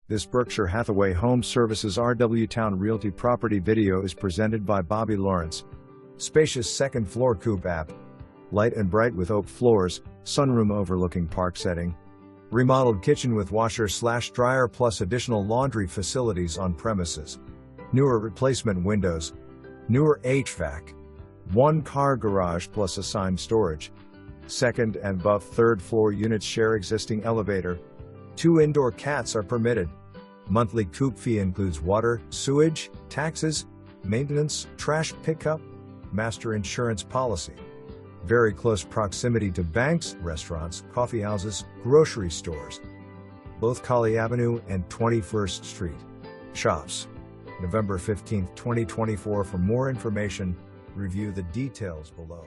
This Berkshire Hathaway HomeServices RW Towne Realty property video is presented by Bobby Lawrence. Spacious second floor coop app. Light and bright with oak floors, sunroom overlooking park setting. Remodeled kitchen with washer/dryer plus additional laundry facilities on premises. Newer replacement windows. Newer HVAC. One car garage plus assigned storage. Second and above third floor units share existing elevator. 2 indoor cats are permitted. Monthly coop fee includes water, sewage, taxes, maintenance, trash pickup, master insurance policy. Very close proximity to banks, restaurants, coffeehouses, grocery stores. Both Colley Avenue and 21st Street. Shops. November 15, 2024. For more information, review the details below.